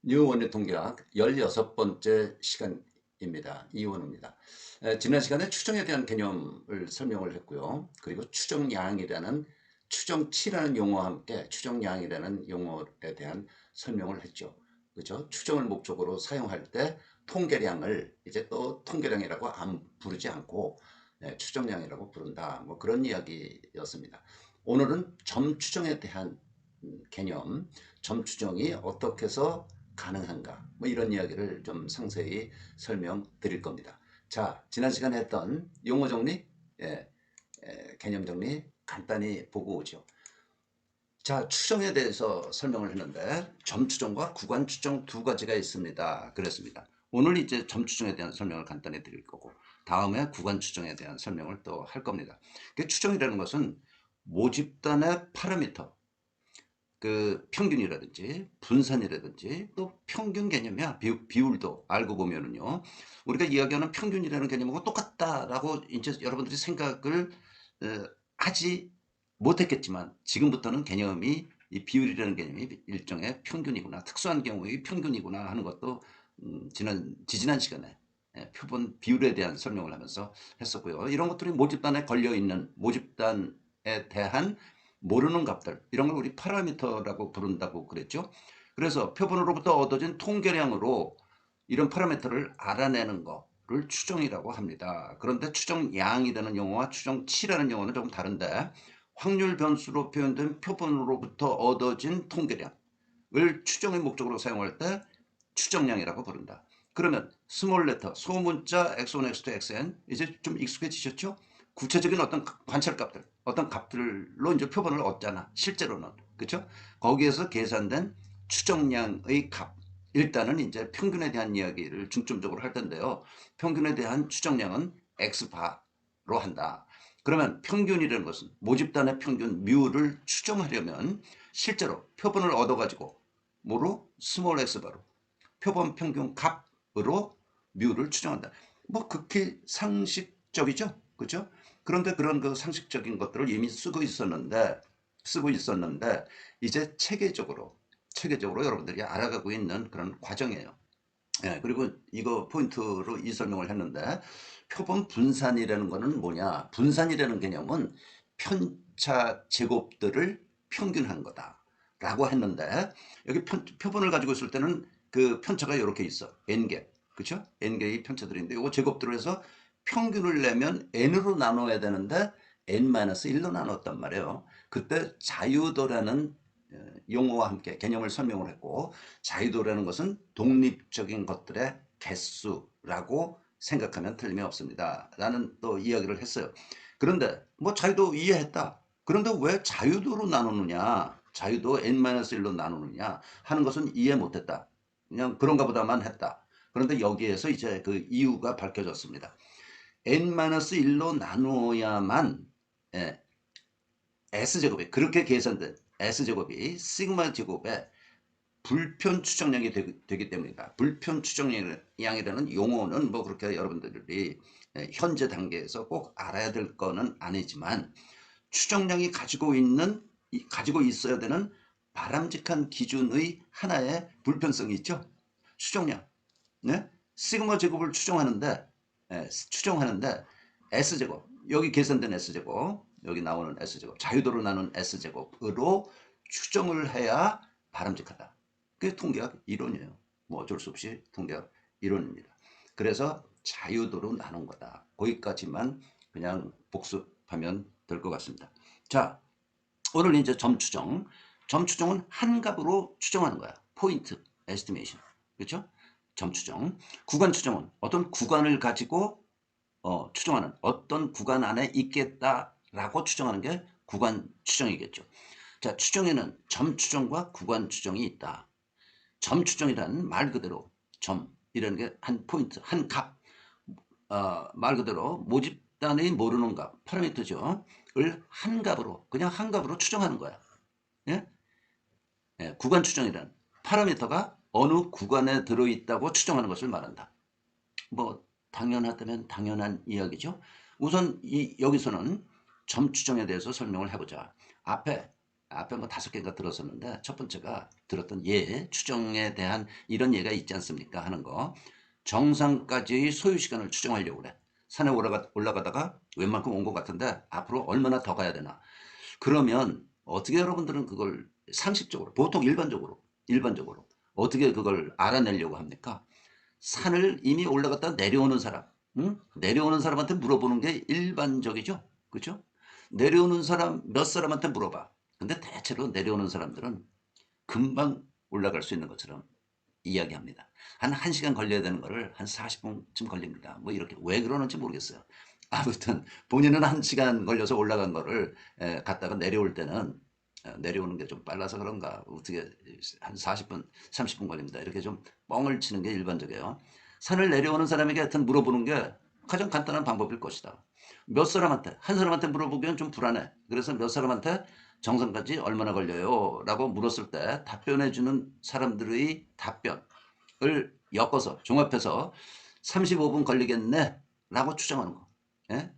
뉴원의 통계학 16번째 시간입니다. 이원우입니다. 지난 시간에 추정에 대한 개념을 설명을 했고요. 그리고 추정량이라는 추정치라는 용어와 함께 추정량이라는 용어에 대한 설명을 했죠. 그죠? 추정을 목적으로 사용할 때 통계량을 이제 또 통계량이라고 부르지 않고 추정량이라고 부른다. 뭐 그런 이야기였습니다. 오늘은 점추정에 대한 개념, 점추정이 어떻게 해서 가능한가, 뭐 이런 이야기를 좀 상세히 설명드릴 겁니다. 자, 지난 시간에 했던 용어 정리, 예, 개념 정리 간단히 보고 오죠. 자, 추정에 대해서 설명을 했는데 점추정과 구간추정 두 가지가 있습니다. 그랬습니다. 오늘 이제 점추정에 대한 설명을 간단히 드릴 거고 다음에 구간추정에 대한 설명을 또 할 겁니다. 추정이라는 것은 모집단의 파라미터, 그 평균이라든지 분산이라든지 또 평균 개념이야. 비율도 알고 보면은요, 우리가 이야기하는 평균이라는 개념하고 똑같다라고 이제 여러분들이 생각을 하지 못했겠지만 지금부터는 개념이, 이 비율이라는 개념이 일종의 평균이구나, 특수한 경우의 평균이구나 하는 것도 지난 시간에 표본 비율에 대한 설명을 하면서 했었고요. 이런 것들이 모집단에 걸려 있는, 모집단에 대한 모르는 값들, 이런 걸 우리 파라미터라고 부른다고 그랬죠. 그래서 표본으로부터 얻어진 통계량으로 이런 파라미터를 알아내는 거를 추정이라고 합니다. 그런데 추정량이라는 용어와 추정치라는 용어는 조금 다른데, 확률 변수로 표현된 표본으로부터 얻어진 통계량을 추정의 목적으로 사용할 때 추정량이라고 부른다. 그러면 스몰 레터, 소문자 x1, x2, xn, 이제 좀 익숙해지셨죠? 구체적인 어떤 관찰값들, 어떤 값들로 이제 표본을 얻잖아, 실제로는. 그렇죠? 거기에서 계산된 추정량의 값, 일단은 이제 평균에 대한 이야기를 중점적으로 할 텐데요. 평균에 대한 추정량은 x바로 한다. 그러면 평균이라는 것은 모집단의 평균 뮤를 추정하려면 실제로 표본을 얻어가지고 뭐로? 스몰 x바로 표본 평균 값으로 뮤를 추정한다. 뭐 극히 상식적이죠, 그렇죠? 그런데 그런 그 상식적인 것들을 이미 쓰고 있었는데 이제 체계적으로 여러분들이 알아가고 있는 그런 과정이에요. 그리고 이거 포인트로 이 설명을 했는데, 표본 분산이라는 거는 뭐냐? 분산이라는 개념은 편차 제곱들을 평균한 거다라고 했는데, 여기 표본을 가지고 있을 때는 그 편차가 이렇게 있어. n개. 그렇죠? n개의 편차들인데 이거 제곱들을 해서 평균을 내면 n으로 나눠야 되는데 n-1로 나눴단 말이에요. 그때 자유도라는 용어와 함께 개념을 설명을 했고, 자유도라는 것은 독립적인 것들의 개수라고 생각하면 틀림이 없습니다 라는 또 이야기를 했어요. 그런데 뭐 자유도 이해했다. 그런데 왜 자유도로 나누느냐, 자유도 n-1로 나누느냐 하는 것은 이해 못했다. 그냥 그런가 보다만 했다. 그런데 여기에서 이제 그 이유가 밝혀졌습니다. n-1로 나누어야만 S제곱이, 그렇게 계산된 S제곱이 시그마 제곱에 불편 추정량이 되기 때문이다. 불편 추정량이라는 용어는 뭐 그렇게 여러분들이 현재 단계에서 꼭 알아야 될 거는 아니지만, 추정량이 가지고 있어야 되는 바람직한 기준의 하나의 불편성이 있죠. 추정량. 네? 시그마 제곱을 추정하는데 S제곱, 여기 계산된 S제곱, 여기 나오는 S제곱, 자유도로 나눈 S제곱으로 추정을 해야 바람직하다. 그게 통계학 이론이에요. 뭐 어쩔 수 없이 통계학 이론입니다. 그래서 자유도로 나눈 거다. 거기까지만 그냥 복습하면 될 것 같습니다. 자, 오늘 이제 점추정. 점추정은 한 값으로 추정하는 거야. 포인트 에스티메이션. 그렇죠? 점추정. 구간 추정은 어떤 구간을 가지고 추정하는, 어떤 구간 안에 있겠다라고 추정하는 게 구간 추정이겠죠. 자, 추정에는 점 추정과 구간 추정이 있다. 점 추정이란 말 그대로 점이라는 게 한 포인트, 한 값, 말 그대로 모집단의 모르는 값, 파라미터죠. 을 한 값으로, 그냥 한 값으로 추정하는 거야. 예? 구간 추정이란 파라미터가 어느 구간에 들어있다고 추정하는 것을 말한다. 뭐 당연하다면 당연한 이야기죠. 우선 여기서는 점 추정에 대해서 설명을 해보자. 앞에 앞에 뭐 5개가 들었었는데 첫 번째가 들었던 예, 추정에 대한 이런 예가 있지 않습니까? 하는 거. 정상까지의 소요 시간을 추정하려고 그래. 산에 올라가다가 웬만큼 온 것 같은데 앞으로 얼마나 더 가야 되나. 그러면 어떻게 여러분들은 그걸 상식적으로, 보통 일반적으로 어떻게 그걸 알아내려고 합니까? 산을 이미 올라갔다 내려오는 사람, 응? 내려오는 사람한테 물어보는 게 일반적이죠. 그죠? 내려오는 사람 몇 사람한테 물어봐. 근데 대체로 내려오는 사람들은 금방 올라갈 수 있는 것처럼 이야기합니다. 한 1시간 걸려야 되는 거를 한 40분쯤 걸립니다. 뭐 이렇게 왜 그러는지 모르겠어요. 아무튼 본인은 1시간 걸려서 올라간 거를 갔다가 내려올 때는 내려오는 게 좀 빨라서 그런가 어떻게 한 40분, 30분 걸립니다. 이렇게 좀 뻥을 치는 게 일반적이에요. 산을 내려오는 사람에게 하여튼 물어보는 게 가장 간단한 방법일 것이다. 몇 사람한테, 한 사람한테 물어보기엔 좀 불안해. 그래서 몇 사람한테 정상까지 얼마나 걸려요? 라고 물었을 때 답변해주는 사람들의 답변을 엮어서 종합해서 35분 걸리겠네 라고 추정하는 거. 예?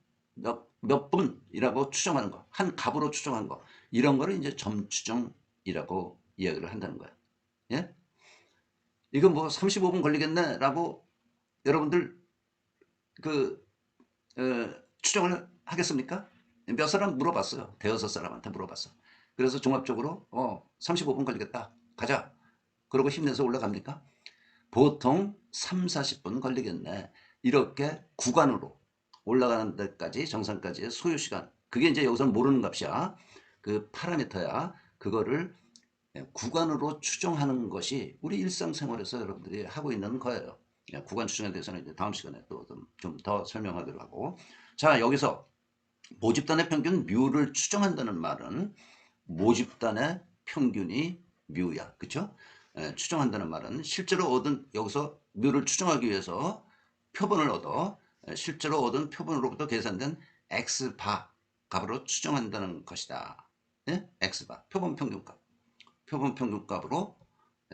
몇 분이라고 추정하는 거. 한 갑으로 추정한 거. 이런 거를 이제 점추정이라고 이야기를 한다는 거예요. 예? 이거 뭐 35분 걸리겠네 라고 여러분들 그 추정을 하겠습니까? 몇 사람 물어봤어요. 대여섯 사람한테 물어봤어. 그래서 종합적으로 35분 걸리겠다. 가자. 그러고 힘내서 올라갑니까? 보통 3, 40분 걸리겠네. 이렇게 구간으로 올라가는 데까지 정상까지의 소요 시간. 그게 이제 여기서는 모르는 값이야. 그 파라미터야. 그거를 구간으로 추정하는 것이 우리 일상생활에서 여러분들이 하고 있는 거예요. 구간 추정에 대해서는 이제 다음 시간에 또 좀 더 설명하도록 하고. 자, 여기서 모집단의 평균 뮤를 추정한다는 말은 모집단의 평균이 뮤야. 그쵸? 추정한다는 말은 실제로 얻은 여기서 뮤를 추정하기 위해서 표본을 얻어 실제로 얻은 표본으로부터 계산된 X바 값으로 추정한다는 것이다. 예? X바 표본 평균값. 표본 평균값으로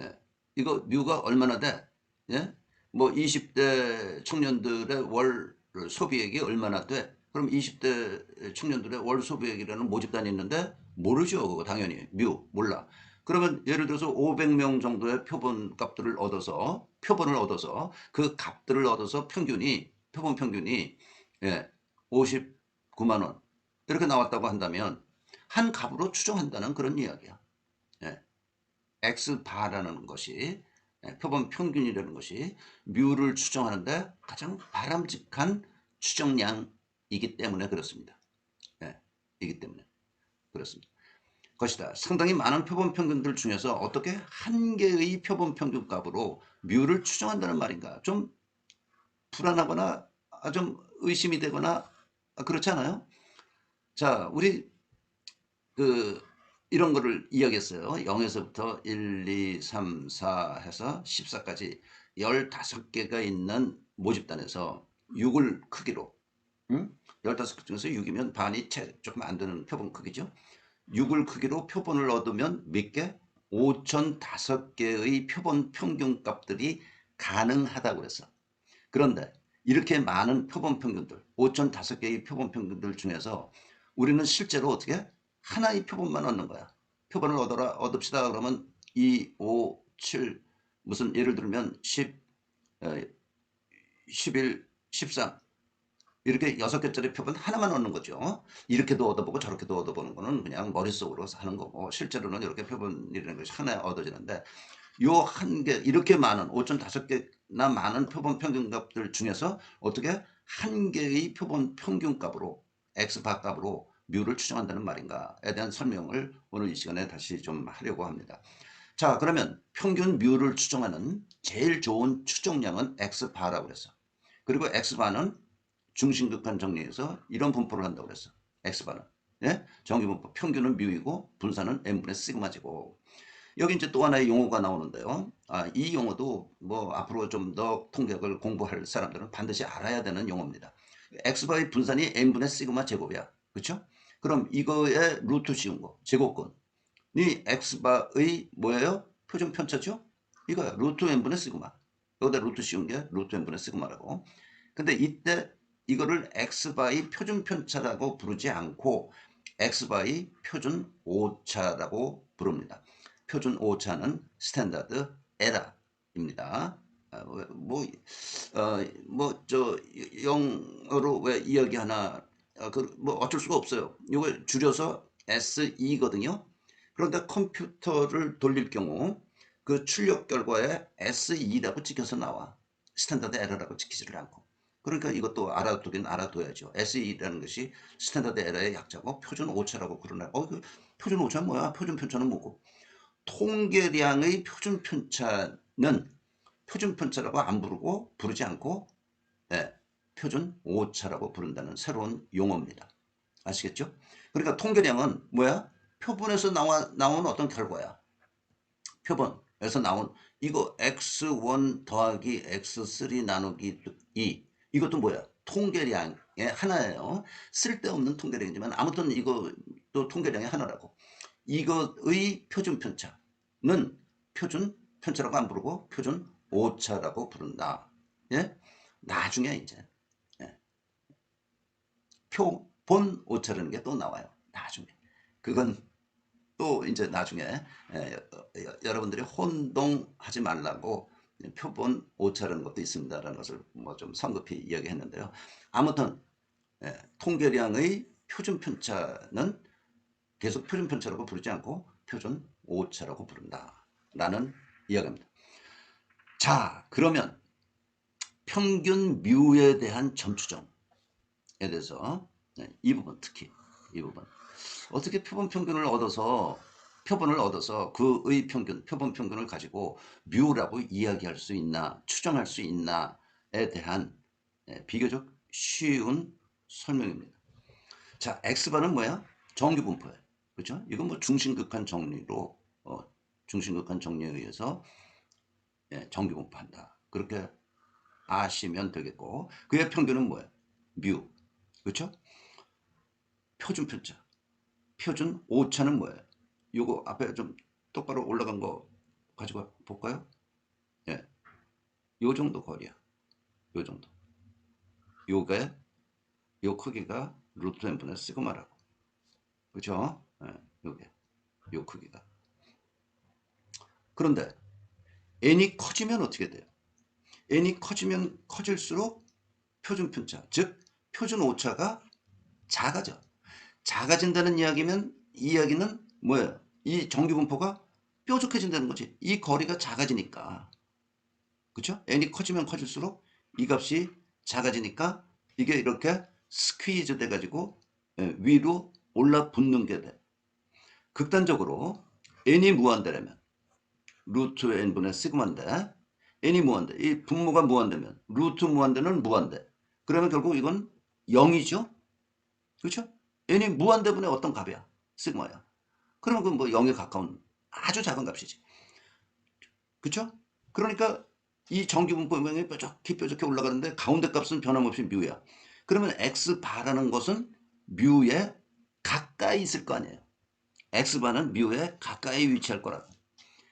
예. 이거 뮤가 얼마나 돼? 예? 뭐 20대 청년들의 월 소비액이 얼마나 돼? 그럼 20대 청년들의 월 소비액이라는 모집단이 있는데 모르죠. 그거 당연히 뮤 몰라. 그러면 예를 들어서 500명 정도의 표본 값들을 얻어서 표본을 얻어서 그 값들을 얻어서 평균이 표본 평균이 59만 원 이렇게 나왔다고 한다면 한 값으로 추정한다는 그런 이야기야. 예. X바라는 것이 표본 평균이라는 것이 뮤를 추정하는데 가장 바람직한 추정량이기 때문에 그렇습니다. 예, 이기 때문에 그렇습니다. 것이다. 상당히 많은 표본 평균들 중에서 어떻게 한 개의 표본 평균 값으로 뮤를 추정한다는 말인가? 좀 불안하거나 좀 의심이 되거나 그렇지 않아요? 자, 우리 그 이런 거를 이야기했어요. 0에서부터 1, 2, 3, 4 해서 14까지 15개가 있는 모집단에서 6을 크기로 15개 중에서 6이면 반이 채 조금 안 되는 표본 크기죠. 6을 크기로 표본을 얻으면 몇 개? 5,005개의 표본 평균 값들이 가능하다고 그랬어. 그런데 이렇게 많은 표본 평균들, 5,005개의 표본 평균들 중에서 우리는 실제로 어떻게 하나의 표본만 얻는 거야. 표본을 얻읍시다 그러면 2, 5, 7 무슨 예를 들면 10, 11, 13 이렇게 6개짜리 표본 하나만 얻는 거죠. 이렇게도 얻어보고 저렇게도 얻어보는 거는 그냥 머릿속으로 하는 거고 실제로는 이렇게 표본이라는 것이 하나에 얻어지는데 요 한 개 이렇게 많은 5,005개나 많은 표본 평균값들 중에서 어떻게 한 개의 표본 평균값으로 X바 값으로 뮤를 추정한다는 말인가에 대한 설명을 오늘 이 시간에 다시 좀 하려고 합니다. 자, 그러면 평균 뮤를 추정하는 제일 좋은 추정량은 X바라고 그랬어. 그리고 X바는 중심극한 정리해서 이런 분포를 한다고 그랬어. X바는. 예? 정기분포 평균은 뮤이고 분산은 n분의 시그마제곱. 여기 이제 또 하나의 용어가 나오는데요. 이 용어도 뭐 앞으로 좀 더 통계학을 공부할 사람들은 반드시 알아야 되는 용어입니다. x바의 분산이 n분의 시그마 제곱이야. 그렇죠? 그럼 이거의 루트 씌운 거, 제곱근이 x바의 뭐예요? 표준 편차죠? 이거야. 루트 n분의 시그마. 여기다 루트 씌운 게 루트 n분의 시그마라고. 근데 이때 이거를 x바의 표준 편차라고 부르지 않고 x바의 표준 오차라고 부릅니다. 표준 오차는 스탠다드 에러입니다. 저 영어로 왜 이야기 하나 뭐 어쩔 수가 없어요. 이걸 줄여서 SE거든요. 그런데 컴퓨터를 돌릴 경우 그 출력 결과에 SE라고 찍혀서 나와. 스탠다드 에러라고 찍히지를 않고. 그러니까 이것도 알아두긴 알아둬야죠. SE라는 것이 스탠다드 에러의 약자고 표준 오차라고 그러나 그 표준 오차는 뭐야? 표준 편차는 뭐고? 통계량의 표준 편차는 표준 편차라고 안 부르지 않고 표준 오차라고 부른다는 새로운 용어입니다. 아시겠죠? 그러니까 통계량은 뭐야? 표본에서 나온 어떤 결과야. 표본에서 나온 이거 x1 더하기 x3 나누기 2 이것도 뭐야? 통계량의 하나예요. 쓸데없는 통계량이지만 아무튼 이것도 통계량의 하나라고. 이것의 표준 편차는 표준 편차라고 안 부르고 표준 오차라고 부른다. 예? 나중에 이제 표본 오차라는 게 또 나와요. 나중에. 그건 또 이제 나중에 여러분들이 혼동하지 말라고 표본 오차라는 것도 있습니다라는 것을 뭐 좀 성급히 이야기했는데요. 아무튼 통계량의 표준 편차는 계속 표준 편차라고 부르지 않고 표준 오차라고 부른다 라는 이야기입니다. 자, 그러면 평균 뮤에 대한 점추정에 대해서 이 부분 특히 이 부분 어떻게 표본을 얻어서 그의 평균, 표본 평균을 가지고 뮤라고 이야기할 수 있나, 추정할 수 있나에 대한 비교적 쉬운 설명입니다. 자, X바는 뭐야? 정규분포예요. 그렇죠? 이건 뭐 중심극한 정리로 중심극한 정리에 의해서 정규분포한다. 그렇게 아시면 되겠고 그의 평균은 뭐예요? 뮤. 그렇죠? 표준 편차. 표준 오차는 뭐예요? 요거 앞에 좀 똑바로 올라간 거 가지고 볼까요? 예. 요 정도 거리야. 요 정도. 요게 요 크기가 루트 n분의 시그마라고. 그죠? 예. 요게 요 크기가. 그런데 n이 커지면 어떻게 돼요? n이 커지면 커질수록 표준 편차, 즉 표준 오차가 작아져. 작아진다는 이야기는 뭐예요? 이 정규분포가 뾰족해진다는 거지. 이 거리가 작아지니까. 그렇죠? n이 커지면 커질수록 이 값이 작아지니까 이게 이렇게 스퀴즈 돼가지고 위로 올라붙는 게 돼. 극단적으로 n이 무한대라면 루트 n분의 시그마인데 n이 무한대. 이 분모가 무한대면 루트 무한대는 무한대. 그러면 결국 이건 0이죠? 그렇죠? n이 무한대분의 어떤 값이야? 시그마야. 그러면 그건 뭐 0에 가까운 아주 작은 값이지. 그렇죠? 그러니까 이 정규분포 모양이 뾰족히 올라가는데 가운데 값은 변함없이 뮤야. 그러면 x바라는 것은 뮤에 가까이 있을 거 아니에요. x바는 뮤에 가까이 위치할 거라고.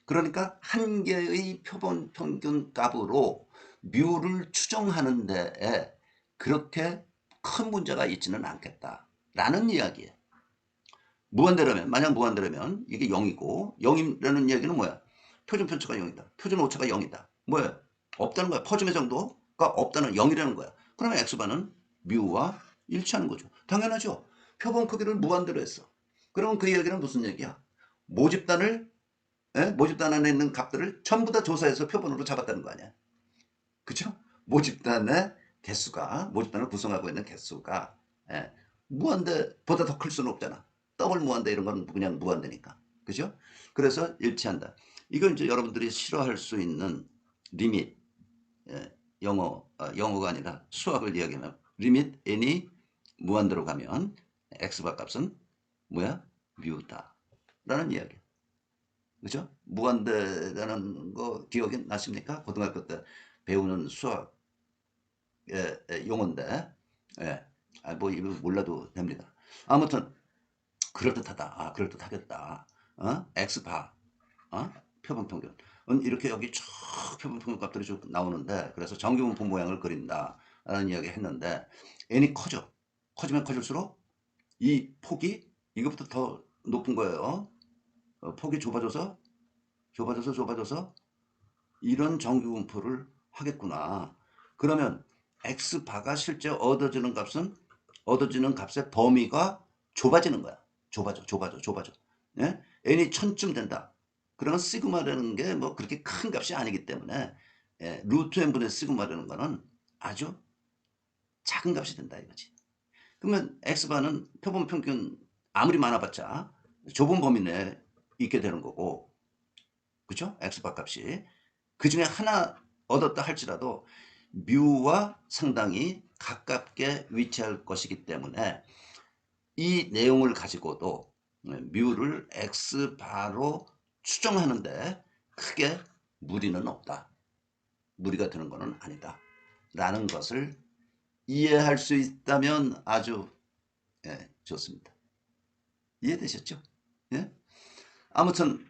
그러니까 한 개의 표본 평균 값으로 뮤를 추정하는 데에 그렇게 큰 문제가 있지는 않겠다라는 이야기예요. 만약 무한대라면 이게 0이고 0이라는 이야기는 뭐야? 표준 편차가 0이다. 표준 오차가 0이다. 뭐야? 없다는 거야. 퍼짐의 정도가 없다는 0이라는 거야. 그러면 x바는 뮤와 일치하는 거죠. 당연하죠. 표본 크기를 무한대로 했어. 그러면 그 이야기는 무슨 얘기야? 모집단 안에 있는 값들을 전부 다 조사해서 표본으로 잡았다는 거 아니야. 그죠? 모집단을 구성하고 있는 개수가 무한대보다 더 클 수는 없잖아. 더블 무한대 이런 건 그냥 무한대니까. 그죠? 그래서 일치한다. 이건 이제 여러분들이 싫어할 수 있는 리밋, 영어가 아니라 수학을 이야기하면 리밋 n이 무한대로 가면 x바 값은 뭐야? 뮤다. 라는 이야기. 그죠? 무한대라는 거 기억이 나십니까? 고등학교 때 배우는 수학 용어인데, 뭐 이거 몰라도 됩니다. 아무튼 그럴듯하다. 그럴듯하겠다. x바, 표본 평균. 이렇게 여기 쭉 표본 평균 값들이 쭉 나오는데, 그래서 정규분포 모양을 그린다라는 이야기 했는데, n이 커지면 커질수록 이 폭이 이것부터 더 높은 거예요. 폭이 좁아져서 이런 정규분포를 하겠구나. 그러면 x바가 실제 얻어지는 값의 범위가 좁아지는 거야. 좁아져. 예? n이 1000쯤 된다. 그러면 시그마라는 게 뭐 그렇게 큰 값이 아니기 때문에 루트 n분의 시그마라는 거는 아주 작은 값이 된다 이거지. 그러면 x바는 표본 평균 아무리 많아봤자 좁은 범위 내에 있게 되는 거고, 그죠? x바 값이. 그 중에 하나 얻었다 할지라도 뮤와 상당히 가깝게 위치할 것이기 때문에 이 내용을 가지고도 뮤를 x바로 추정하는데 크게 무리는 없다. 무리가 되는 것은 아니다. 라는 것을 이해할 수 있다면 아주 좋습니다. 이해되셨죠? 예? 아무튼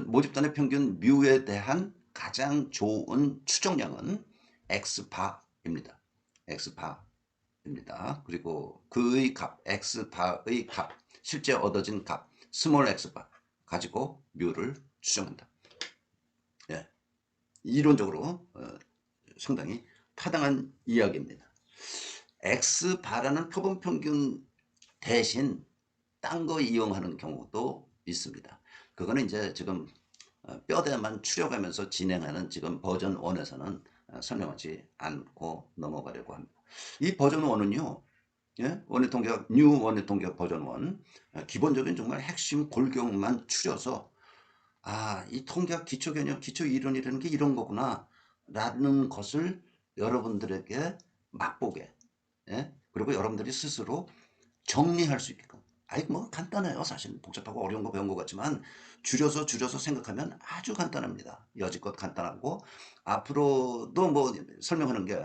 모집단의 평균 뮤에 대한 가장 좋은 추정량은 x바입니다. x바입니다. 그리고 그의 값, x바의 값, 실제 얻어진 값, 스몰 x바 가지고 뮤를 추정한다. 예. 이론적으로 상당히 타당한 이야기입니다. x바라는 표본 평균 대신 딴 거 이용하는 경우도 있습니다. 그거는 이제 지금 뼈대만 추려가면서 진행하는 지금 버전 1에서는 설명하지 않고 넘어가려고 합니다. 이 버전 1은요, 예? 뉴 원의 통계학 버전 1, 기본적인 정말 핵심 골격만 추려서, 이 통계학 기초 개념, 기초 이론이라는 게 이런 거구나, 라는 것을 여러분들에게 맛보게, 예? 그리고 여러분들이 스스로 정리할 수 있게끔. 뭐 간단해요. 사실 복잡하고 어려운 거 배운 것 같지만 줄여서 생각하면 아주 간단합니다. 여지껏 간단하고 앞으로도 뭐 설명하는 게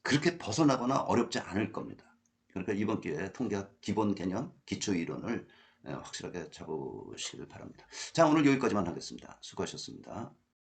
그렇게 벗어나거나 어렵지 않을 겁니다. 그러니까 이번 기회에 통계학 기본 개념, 기초 이론을 확실하게 잡으시길 바랍니다. 자, 오늘 여기까지만 하겠습니다. 수고하셨습니다.